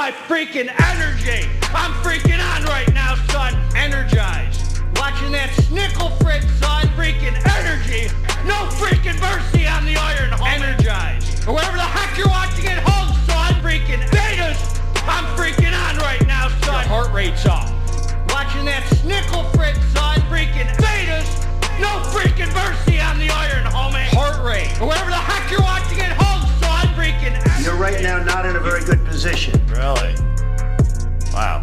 my freaking energy. I'm freaking on right now, son. Energized. Watching that snickle fritz, son. Freaking energy. No freaking mercy on the iron, homie. Energized. Or whatever the heck you're watching at home, son. Freaking betas. I'm freaking on right now, son. Your heart rate's up. Watching that snickle fritz, son. Freaking betas. No freaking mercy on the iron, homie. Heart rate. Or whatever the heck you're watching at home, son. Freaking energy. You're right now not in a very good position. Really? Wow.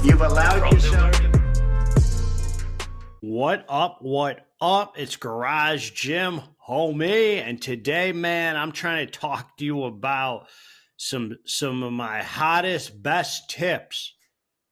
You've allowed yourself. What up? What up? It's Garage Gym Homie, and today, man, I'm trying to talk to you about some of my hottest, best tips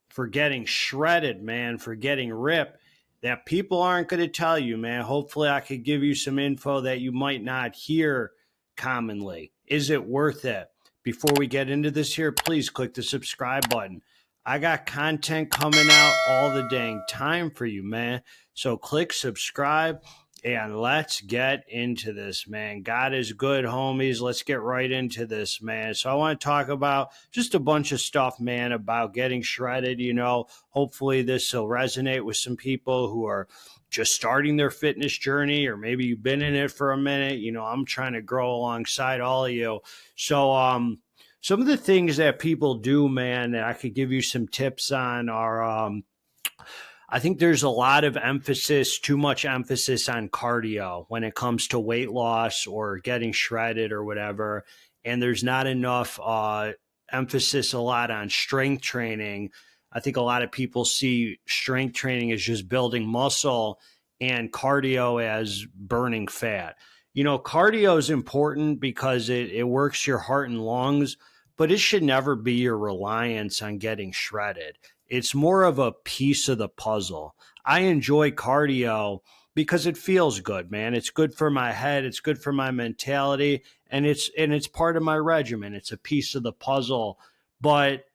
for getting shredded, man, for getting ripped that people aren't going to tell you, man. Hopefully, I could give you some info that you might not hear commonly. Is it worth it? Before we get into this here, please click the subscribe button. I got content coming out all the dang time for you, man. So click subscribe and let's get into this, man. God is good, homies. Let's get right into this, man. So I want to talk about just a bunch of stuff, man, about getting shredded. You know, hopefully this will resonate with some people who are just starting their fitness journey, or maybe you've been in it for a minute. You know, I'm trying to grow alongside all of you. So, some of the things that people do, man, that I could give you some tips on are, I think there's a lot of emphasis, too much emphasis on cardio when it comes to weight loss or getting shredded or whatever. And there's not enough emphasis a lot on strength training. I think a lot of people see strength training as just building muscle and cardio as burning fat. You know, cardio is important because it works your heart and lungs, but it should never be your reliance on getting shredded. It's more of a piece of the puzzle. I enjoy cardio because it feels good, man. It's good for my head. It's good for my mentality. And it's part of my regimen. It's a piece of the puzzle. But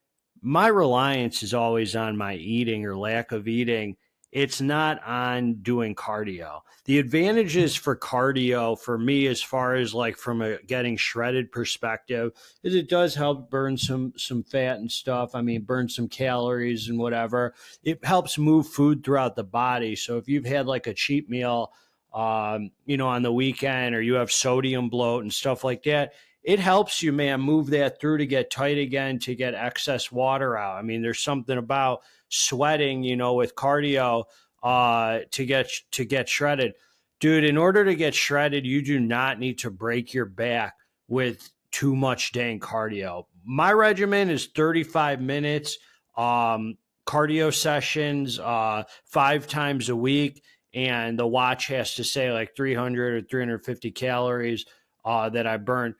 my reliance is always on my eating or lack of eating. It's not on doing cardio. The advantages for cardio for me, as far as like from a getting shredded perspective, is it does help burn some fat and stuff. I mean, burn some calories and whatever. It helps move food throughout the body. So if you've had like a cheat meal, you know, on the weekend, or you have sodium bloat and stuff like that, it helps you, man, move that through to get tight again, to get excess water out. I mean, there's something about sweating, you know, with cardio to get shredded. Dude, in order to get shredded, you do not need to break your back with too much dang cardio. My regimen is 35 minutes, cardio sessions 5 times a week, and the watch has to say like 300 or 350 calories that I burn.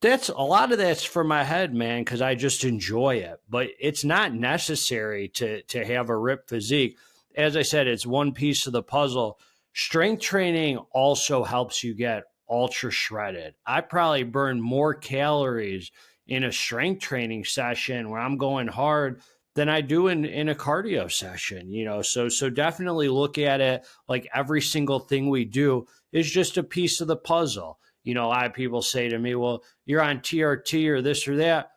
That's a lot of that's for my head, man, because I just enjoy it. But it's not necessary to have a ripped physique. As I said, it's one piece of the puzzle. Strength training also helps you get ultra shredded. I probably burn more calories in a strength training session where I'm going hard than I do in a cardio session, you know. So definitely look at it like every single thing we do is just a piece of the puzzle. You know, a lot of people say to me, well, you're on TRT or this or that.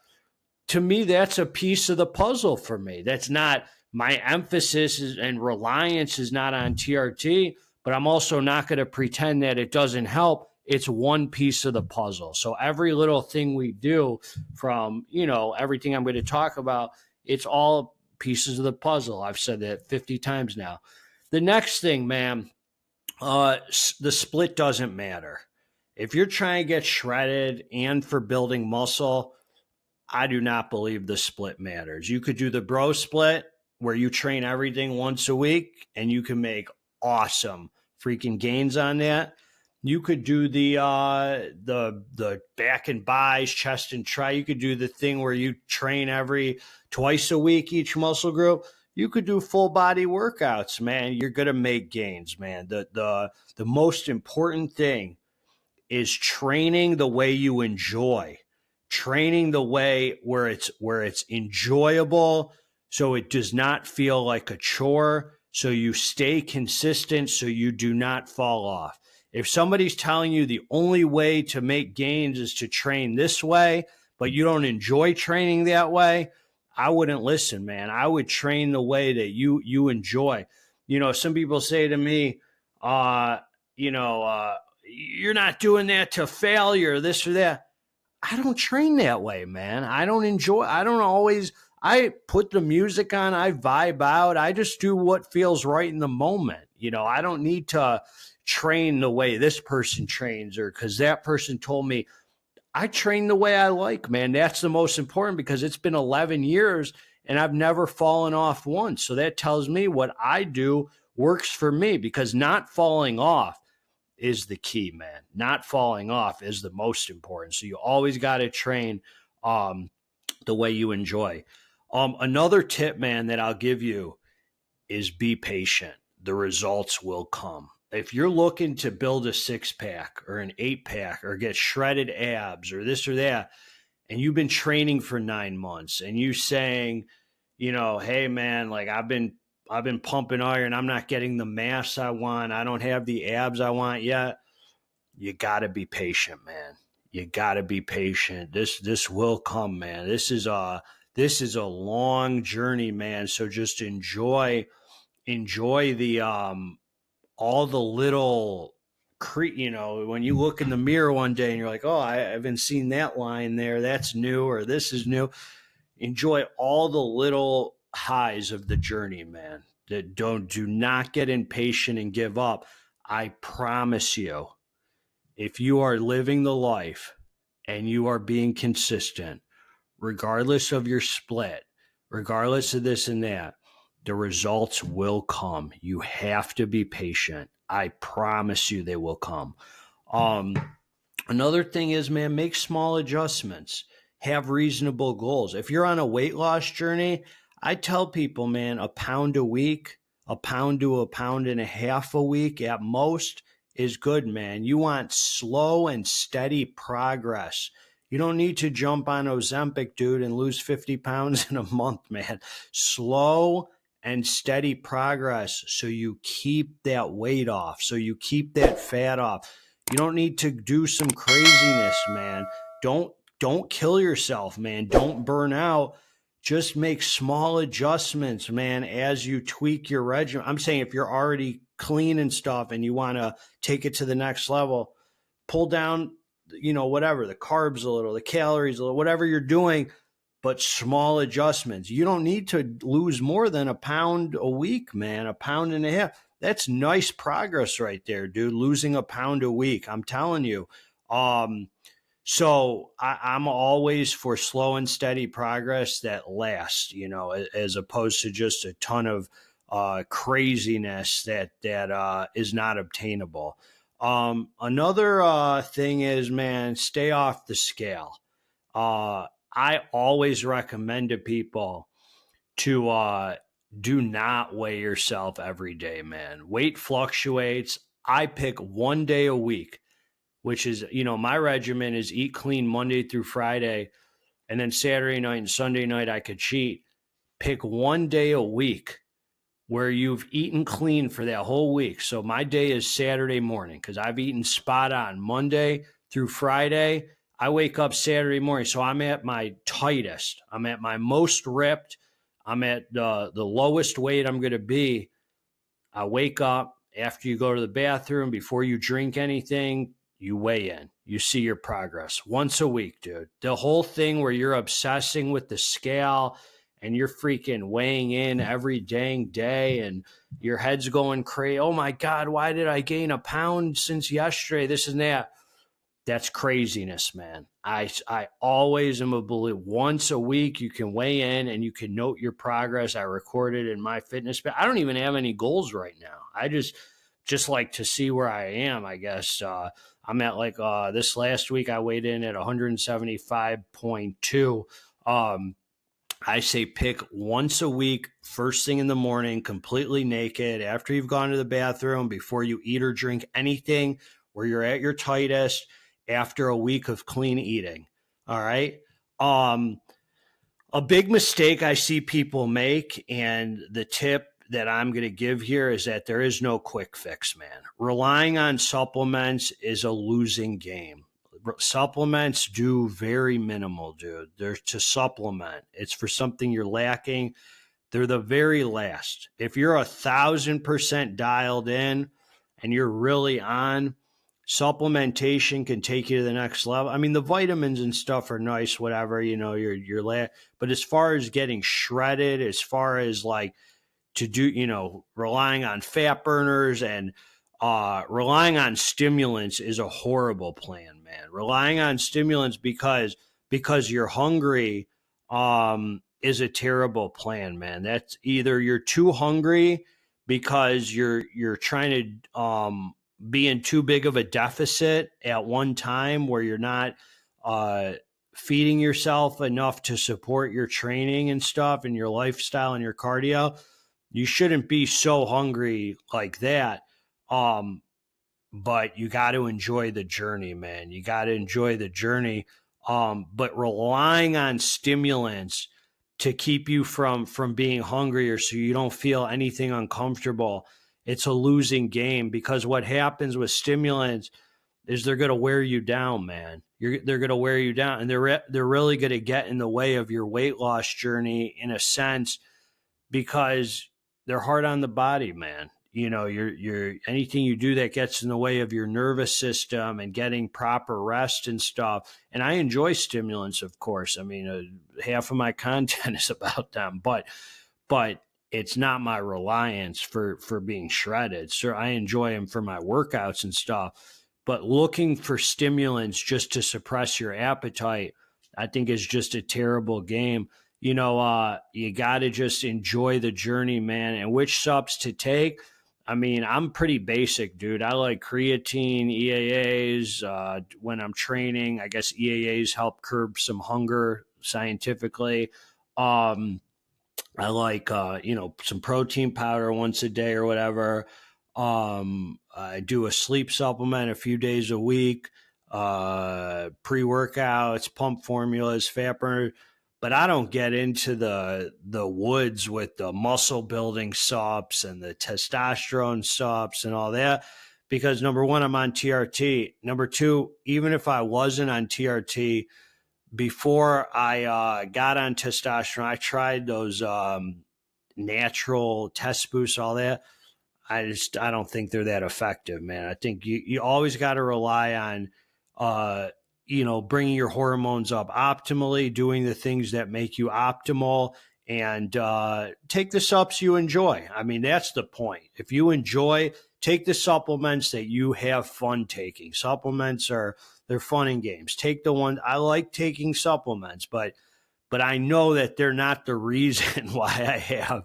To me, that's a piece of the puzzle for me. That's not my emphasis and reliance is not on TRT, but I'm also not going to pretend that it doesn't help. It's one piece of the puzzle. So every little thing we do, from, you know, everything I'm going to talk about, it's all pieces of the puzzle. I've said that 50 times now. The next thing, man, the split doesn't matter. If you're trying to get shredded and for building muscle, I do not believe the split matters. You could do the bro split where you train everything once a week and you can make awesome freaking gains on that. You could do the back and buys, chest and tri. You could do the thing where you train twice a week, each muscle group. You could do full body workouts, man. You're going to make gains, man. The most important thing is training the way you enjoy, training the way where it's enjoyable, so it does not feel like a chore, so you stay consistent, so you do not fall off. If somebody's telling you the only way to make gains is to train this way, but you don't enjoy training that way, I wouldn't listen, man. I would train the way that you enjoy. Some people say to me, you're not doing that to failure, this or that. I don't train that way, man. I put the music on, I vibe out. I just do what feels right in the moment. I don't need to train the way this person trains or because that person told me. I train the way I like, man. That's the most important because it's been 11 years and I've never fallen off once. So that tells me what I do works for me because not falling off is the key, man. Not falling off is the most important. So you always got to train the way you enjoy. Another tip, man, that I'll give you is be patient. The results will come. If you're looking to build a 6-pack or an 8-pack or get shredded abs or this or that, and you've been training for 9 months and you saying, hey man, like I've been pumping iron. I'm not getting the mass I want. I don't have the abs I want yet. You got to be patient, man. You got to be patient. This will come, man. This is a long journey, man. So just enjoy the all the little when you look in the mirror one day and you're like, oh, I haven't seen that line there. That's new, or this is new. Enjoy all the little highs of the journey, man. Do not get impatient and give up. I promise you, if you are living the life and you are being consistent, regardless of your split, regardless of this and that, the results will come. You have to be patient. I promise you they will come. Another thing is, man, make small adjustments. Have reasonable goals. If you're on a weight loss journey, I tell people, man, a pound a week, a pound to a pound and a half a week at most is good, man. You want slow and steady progress. You don't need to jump on Ozempic, dude, and lose 50 pounds in a month, man. Slow and steady progress so you keep that weight off, so you keep that fat off. You don't need to do some craziness, man. Don't kill yourself, man. Don't burn out. Just make small adjustments, man, as you tweak your regimen. I'm saying if you're already clean and stuff and you want to take it to the next level, pull down, whatever, the carbs a little, the calories a little, whatever you're doing, but small adjustments. You don't need to lose more than a pound a week, man, a pound and a half. That's nice progress right there, dude. Losing a pound a week. I'm telling you. So I'm always for slow and steady progress that lasts, as opposed to just a ton of craziness that is not obtainable. Another thing is, man, stay off the scale. I always recommend to people to do not weigh yourself every day, man. Weight fluctuates. I pick one day a week, which is, my regimen is eat clean Monday through Friday, and then Saturday night and Sunday night I could cheat. Pick one day a week where you've eaten clean for that whole week. So my day is Saturday morning because I've eaten spot on Monday through Friday. I wake up Saturday morning, so I'm at my tightest. I'm at my most ripped. I'm at the lowest weight I'm going to be. I wake up after you go to the bathroom, before you drink anything, you weigh in. You see your progress once a week, dude. The whole thing where you're obsessing with the scale and you're freaking weighing in every dang day and your head's going crazy. Oh my God, why did I gain a pound since yesterday? This and that. That's craziness, man. I always am a believer. Once a week, you can weigh in and you can note your progress. I record it in my fitness. But I don't even have any goals right now. I just like to see where I am, I guess. I'm at this last week, I weighed in at 175.2. I say pick once a week, first thing in the morning, completely naked, after you've gone to the bathroom, before you eat or drink anything, where you're at your tightest, after a week of clean eating. All right. A big mistake I see people make, and the tip that I'm going to give here is that there is no quick fix, man. Relying on supplements is a losing game. supplements do very minimal, dude. They're to supplement. It's for something you're lacking. They're the very last. If you're 1,000% dialed in and you're really on, supplementation can take you to the next level. I mean, the vitamins and stuff are nice, whatever, but as far as getting shredded, as far as like to do, relying on fat burners and relying on stimulants is a horrible plan, man. Relying on stimulants because you're hungry is a terrible plan, man. That's either you're too hungry because you're trying to be in too big of a deficit at one time where you're not feeding yourself enough to support your training and stuff and your lifestyle and your cardio. You shouldn't be so hungry like that. But you got to enjoy the journey, man. You got to enjoy the journey. But relying on stimulants to keep you from being hungry or so you don't feel anything uncomfortable, it's a losing game, because what happens with stimulants is they're going to wear you down, man. They're going to wear you down, and they're really going to get in the way of your weight loss journey in a sense, because they're hard on the body, man. You're anything you do that gets in the way of your nervous system and getting proper rest and stuff. And I enjoy stimulants, of course. I mean, half of my content is about them, but it's not my reliance for being shredded. So I enjoy them for my workouts and stuff. But looking for stimulants just to suppress your appetite, I think is just a terrible game. You got to just enjoy the journey, man. And which subs to take? I mean, I'm pretty basic, dude. I like creatine, EAAs when I'm training. I guess EAAs help curb some hunger scientifically. I like, some protein powder once a day or whatever. I do a sleep supplement a few days a week, pre-workouts, pump formulas, fat burner. But I don't get into the woods with the muscle building supps and the testosterone supps and all that, because number one, I'm on TRT. Number two, even if I wasn't on TRT, before I got on testosterone, I tried those natural test boosts, all that. I don't think they're that effective, man. I think you always got to rely on bringing your hormones up optimally, doing the things that make you optimal, and take the supps you enjoy. I mean, that's the point. If you enjoy, take the supplements that you have fun taking. Supplements they're fun and games. Take the one. I like taking supplements, but I know that they're not the reason why I have,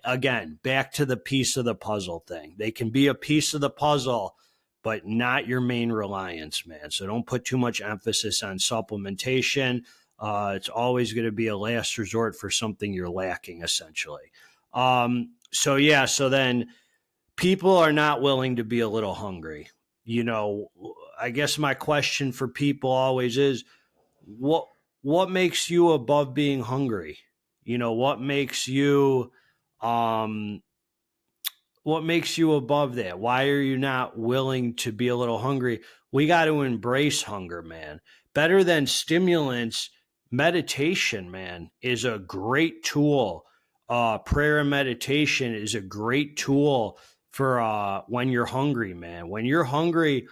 again, back to the piece of the puzzle thing. They can be a piece of the puzzle, but not your main reliance, man. So don't put too much emphasis on supplementation. It's always going to be a last resort for something you're lacking, essentially. So then people are not willing to be a little hungry. I guess my question for people always is, what makes you above being hungry? What makes you above that? Why are you not willing to be a little hungry? We got to embrace hunger, man. Better than stimulants, meditation, man, is a great tool. Prayer and meditation is a great tool for when you're hungry, man. When you're hungry,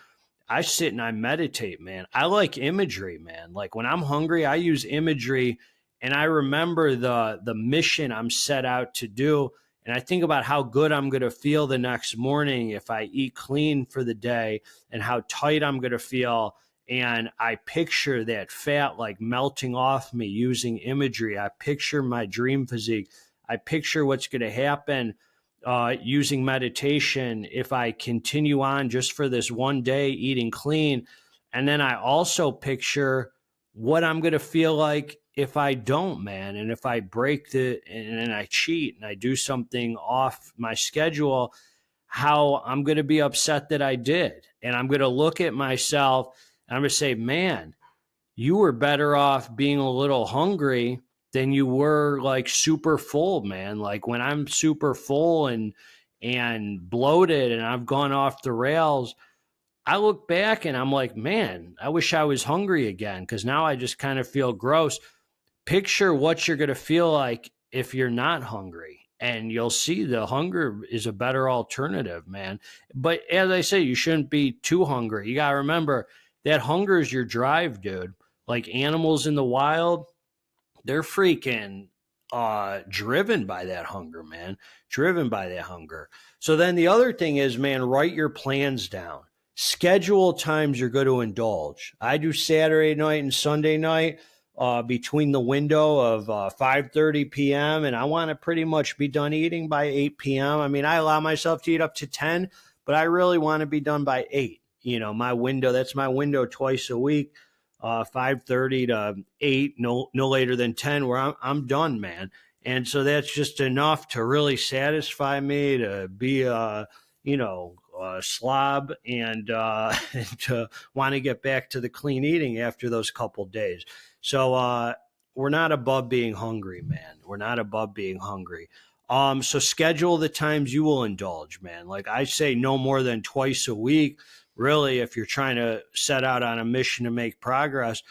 I sit and I meditate, man. I like imagery, man. Like when I'm hungry, I use imagery, and I remember the mission I'm set out to do. And I think about how good I'm going to feel the next morning if I eat clean for the day, and how tight I'm going to feel. And I picture that fat like melting off me using imagery. I picture my dream physique. I picture what's going to happen using meditation if I continue on just for this one day eating clean. And then I also picture what I'm going to feel like if I don't, man. And if I break and I cheat and I do something off my schedule, how I'm going to be upset that I did. And I'm going to look at myself and I'm going to say, man, you were better off being a little hungry than you were like super full, man. Like when I'm super full and bloated and I've gone off the rails, I look back and I'm like, man, I wish I was hungry again, because now I just kind of feel gross. Picture what you're going to feel like if you're not hungry, and you'll see the hunger is a better alternative, man. But as I say, you shouldn't be too hungry. You got to remember that hunger is your drive, dude. Like animals in the wild, they're freaking driven by that hunger, man. Driven by that hunger. So then the other thing is, man, write your plans down. Schedule times you're going to indulge. I do Saturday night and Sunday night between the window of 5:30 p.m. and I want to pretty much be done eating by 8 p.m. I mean, I allow myself to eat up to 10, but I really want to be done by 8. You know, my window, that's my window twice a week. 5:30 to 8, no later than 10, where I'm done, man. And so that's just enough to really satisfy me, to be a slob, and to want to get back to the clean eating after those couple days. So we're not above being hungry, man. We're not above being hungry. So schedule the times you will indulge, man. Like I say, no more than twice a week. Really, if you're trying to set out on a mission to make progress,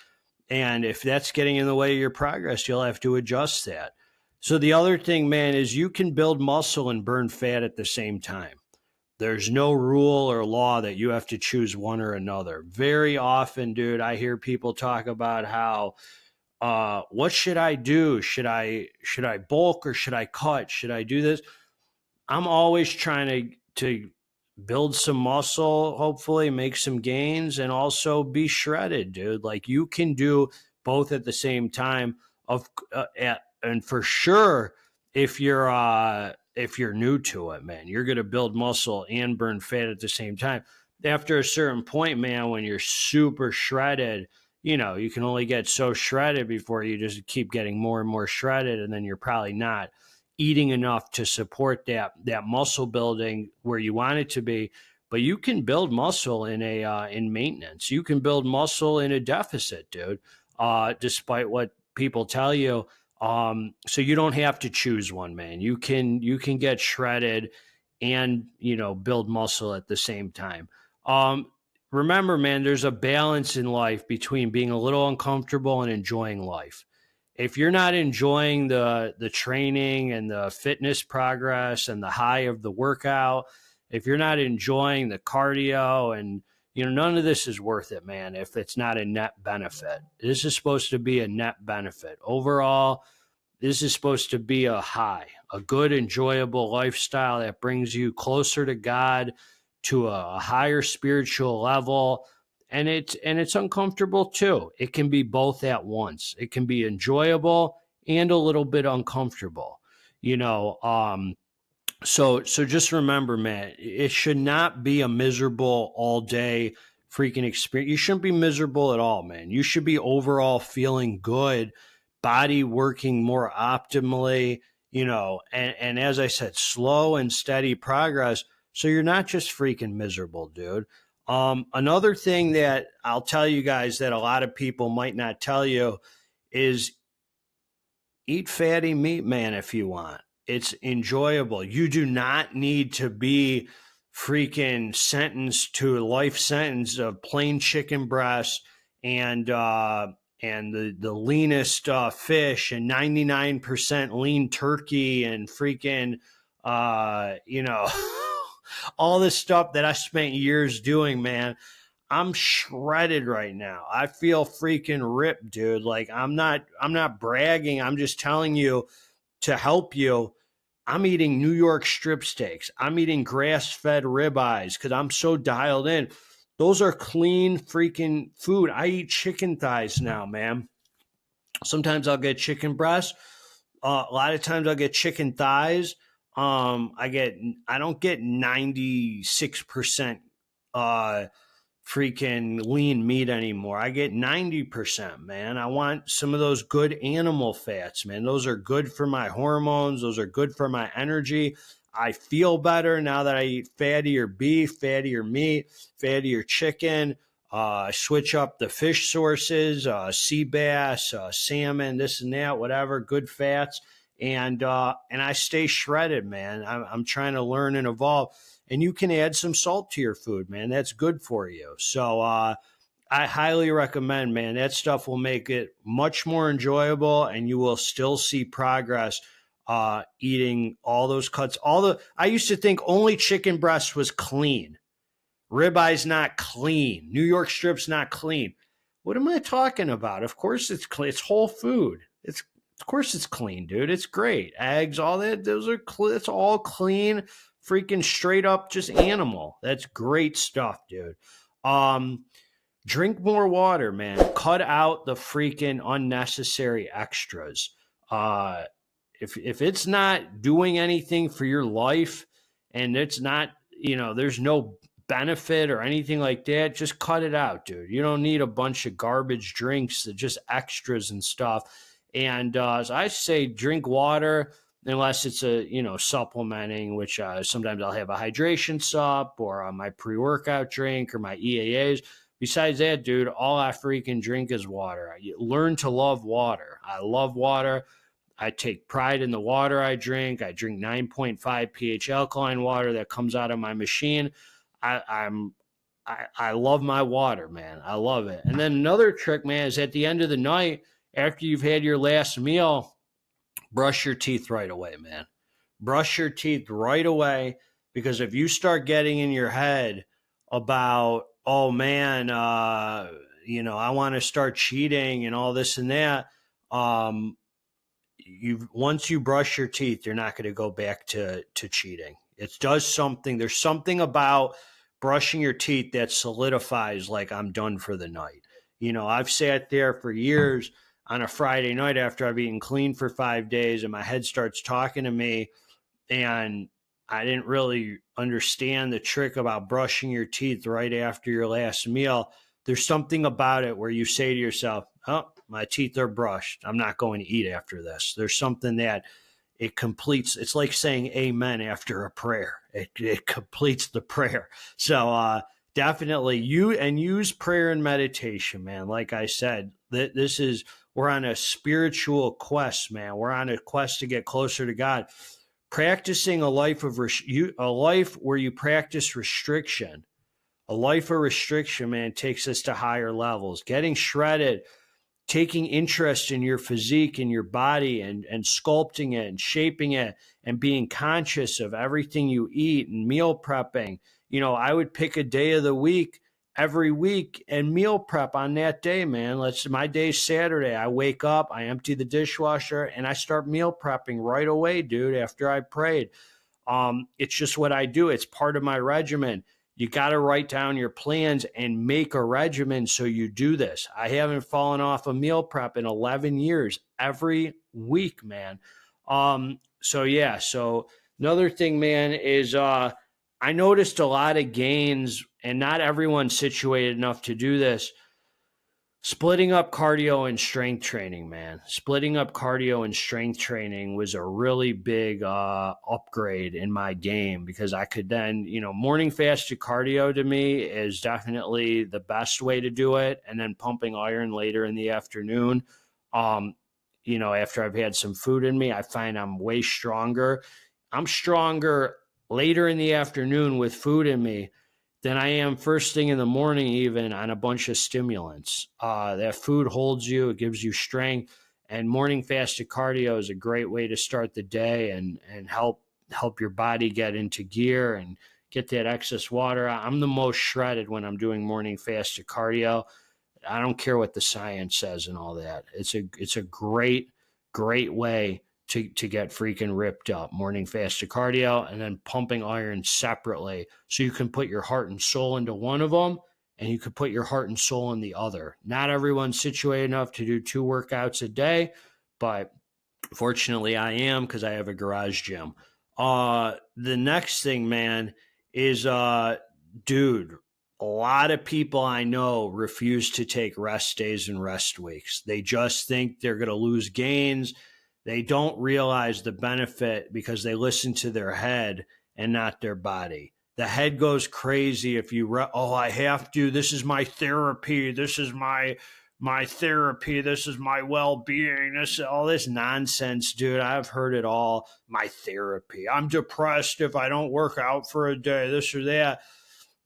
and if that's getting in the way of your progress, you'll have to adjust that. So the other thing, man, is you can build muscle and burn fat at the same time. There's no rule or law that you have to choose one or another. Very often, dude, I hear people talk about how, what should I do? Should I bulk or should I cut? Should I do this? I'm always trying to build some muscle, hopefully make some gains, and also be shredded, dude. Like you can do both at the same time. And for sure, if you're new to it, man, you're gonna build muscle and burn fat at the same time. After a certain point, man, when you're super shredded, you know, you can only get so shredded before you just keep getting more and more shredded, and then you're probably not eating enough to support that muscle building where you want it to be. But you can build muscle in maintenance. You can build muscle in a deficit, dude, despite what people tell you. So you don't have to choose one, man. You can get shredded and, you know, build muscle at the same time. Remember, man, there's a balance in life between being a little uncomfortable and enjoying life. If you're not enjoying the training and the fitness progress and the high of the workout, if you're not enjoying the cardio, and, you know, none of this is worth it, man, if it's not a net benefit. This is supposed to be a net benefit. Overall, this is supposed to be a high, a good, enjoyable lifestyle that brings you closer to God, to a higher spiritual level. And it's uncomfortable too. It can be both at once. It can be enjoyable and a little bit uncomfortable, you know. So just remember, man, it should not be a miserable all day freaking experience. You shouldn't be miserable at all, man. You should be overall feeling good, body working more optimally, you know, and as I said, slow and steady progress. So you're not just freaking miserable, dude. Another thing that I'll tell you guys that a lot of people might not tell you is eat fatty meat, man, if you want. It's enjoyable. You do not need to be freaking sentenced to a life sentence of plain chicken breast and the leanest fish and 99% lean turkey and freaking, you know, all this stuff that I spent years doing, man. I'm shredded right now. I feel freaking ripped, dude. Like I'm not bragging. I'm just telling you to help you. I'm eating New York strip steaks. I'm eating grass-fed ribeyes because I'm so dialed in. Those are clean freaking food. I eat chicken thighs now, man. Sometimes I'll get chicken breast. A lot of times I'll get chicken thighs. I don't get 96% freaking lean meat anymore. I get 90%, man. I want some of those good animal fats, man. Those are good for my hormones. Those are good for my energy. I feel better now that I eat fattier beef, fattier meat, fattier chicken. I switch up the fish sources, sea bass, salmon, this and that, whatever, good fats. And I stay shredded, man. I'm trying to learn and evolve. and you can add some salt to your food, man. That's good for you. So I highly recommend, man. That stuff will make it much more enjoyable, and you will still see progress eating all those cuts. I used to think only chicken breast was clean. Ribeye's not clean. New York strip's not clean. What am I talking about? Of course it's clean. It's whole food. Of course it's clean, dude. It's great. Eggs, all that. It's all clean, freaking straight up just animal. That's great stuff, dude. Drink more water, man. Cut out the freaking unnecessary extras. If it's not doing anything for your life and it's not, there's no benefit or anything like that, just cut it out, dude. You don't need a bunch of garbage drinks that just extras and stuff. And so I say drink water unless it's supplementing, which sometimes I'll have a hydration sup or my pre-workout drink or my EAAs. Besides that, dude, all I freaking drink is water. Learn to love water. I love water. I take pride in the water I drink. I drink 9.5 pH alkaline water that comes out of my machine. I love my water, man. I love it. And then another trick, man, is at the end of the night, after you've had your last meal, brush your teeth right away, man. Brush your teeth right away, because if you start getting in your head about, oh man, I want to start cheating and all this and that, once you brush your teeth, you're not going to go back to cheating. It does something. There's something about brushing your teeth that solidifies like I'm done for the night. I've sat there for years on a Friday night after I've eaten clean for 5 days and my head starts talking to me, and I didn't really understand the trick about brushing your teeth right after your last meal. There's something about it where you say to yourself, oh, my teeth are brushed. I'm not going to eat after this. There's something that it completes. It's like saying amen after a prayer. It completes the prayer. So definitely use prayer and meditation, man. Like I said, we're on a spiritual quest, man. We're on a quest to get closer to God. Practicing a life where you practice restriction. A life of restriction, man, takes us to higher levels. Getting shredded, taking interest in your physique and your body and sculpting it and shaping it and being conscious of everything you eat and meal prepping. I would pick a day of the week every week and meal prep on that day, man. My day's Saturday. I wake up, I empty the dishwasher, and I start meal prepping right away, dude, after I prayed. It's just what I do. It's part of my regimen. You got to write down your plans and make a regimen so you do this. I haven't fallen off a meal prep in 11 years, every week, man. So another thing, man, is I noticed a lot of gains, and not everyone's situated enough to do this. Splitting up cardio and strength training, man. Splitting up cardio and strength training was a really big upgrade in my game, because I could then, morning fasted cardio to me is definitely the best way to do it. And then pumping iron later in the afternoon. After I've had some food in me, I find I'm way stronger. I'm stronger later in the afternoon with food in me than I am first thing in the morning, even on a bunch of stimulants. That food holds you, it gives you strength, and morning fasted cardio is a great way to start the day and help your body get into gear and get that excess water. I'm the most shredded when I'm doing morning fasted cardio. I don't care what the science says and all that. It's a great way to get freaking ripped up. Morning fasted cardio and then pumping iron separately. So you can put your heart and soul into one of them and you can put your heart and soul in the other. Not everyone's situated enough to do 2 workouts a day, but fortunately I am, because I have a garage gym. The next thing, man, is, dude, a lot of people I know refuse to take rest days and rest weeks. They just think they're going to lose gains. They don't realize the benefit because they listen to their head and not their body. The head goes crazy if you, I have to, this is my therapy, this is my my therapy. This is my well-being. This all this nonsense, dude. I've heard it all. My therapy. I'm depressed if I don't work out for a day. This or that.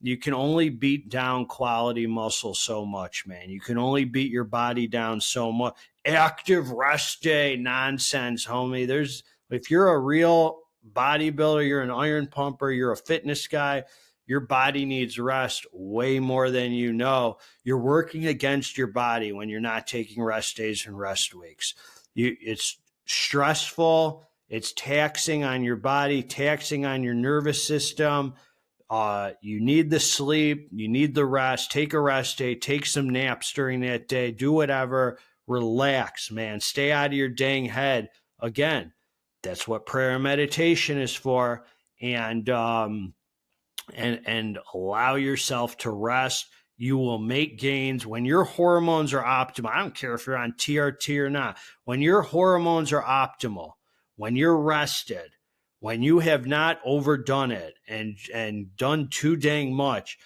You can only beat down quality muscle so much, man. You can only beat your body down so much. Active rest day nonsense, homie. If you're a real bodybuilder, you're an iron pumper, you're a fitness guy, your body needs rest way more than you know. You're working against your body when you're not taking rest days and rest weeks. It's stressful. It's taxing on your body, taxing on your nervous system. You need the sleep. You need the rest. Take a rest day. Take some naps during that day. Do whatever. Relax, man. Stay out of your dang head. Again, that's what prayer and meditation is for. And allow yourself to rest. You will make gains when your hormones are optimal. I don't care if you're on TRT or not. When your hormones are optimal, when you're rested, when you have not overdone it and done too dang much,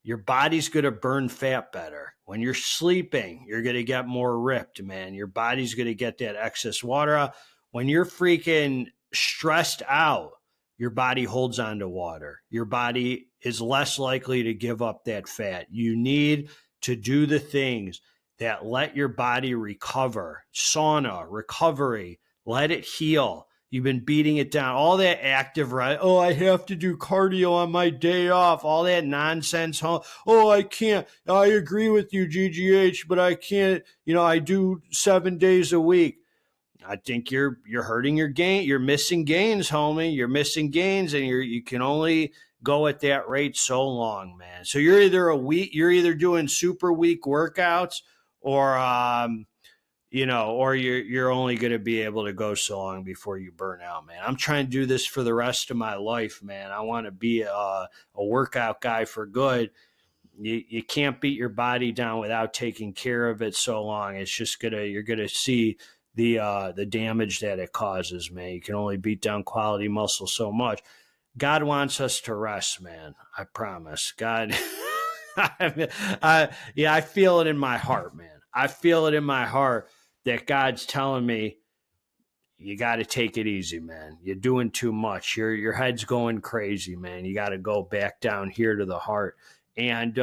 your body's going to burn fat better. When you're sleeping, you're going to get more ripped, man. Your body's going to get that excess water out. When you're freaking stressed out, your body holds on to water. Your body is less likely to give up that fat. You need to do the things that let your body recover. Sauna, recovery, let it heal. You've been beating it down. All that active, right? Oh, I have to do cardio on my day off. All that nonsense. Oh, I can't. I agree with you, GGH, but I can't. I do 7 days a week. I think you're hurting your gain. You're missing gains, homie. You're missing gains, and you can only go at that rate so long, man. So you're either doing super weak workouts, or or you're only going to be able to go so long before you burn out, man. I'm trying to do this for the rest of my life, man. I want to be a workout guy for good. You can't beat your body down without taking care of it so long. It's just you're gonna see the damage that it causes, man. You can only beat down quality muscle so much. God wants us to rest, man. I promise. God, I feel it in my heart, man. I feel it in my heart that God's telling me, you got to take it easy, man. You're doing too much. Your head's going crazy, man. You got to go back down here to the heart. And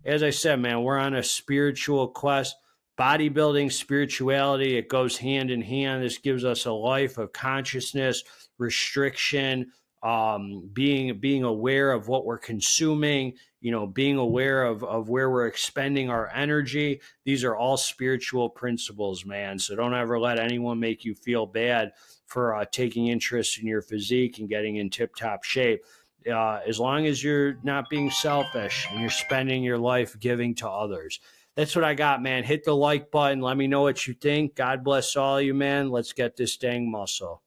as I said, man, we're on a spiritual quest. Bodybuilding, spirituality, it goes hand in hand. This gives us a life of consciousness, restriction, being aware of what we're consuming, being aware of where we're expending our energy. These are all spiritual principles, man. So don't ever let anyone make you feel bad for taking interest in your physique and getting in tip-top shape. As long as you're not being selfish and you're spending your life giving to others. That's what I got, man. Hit the like button. Let me know what you think. God bless all you, man. Let's get this dang muscle.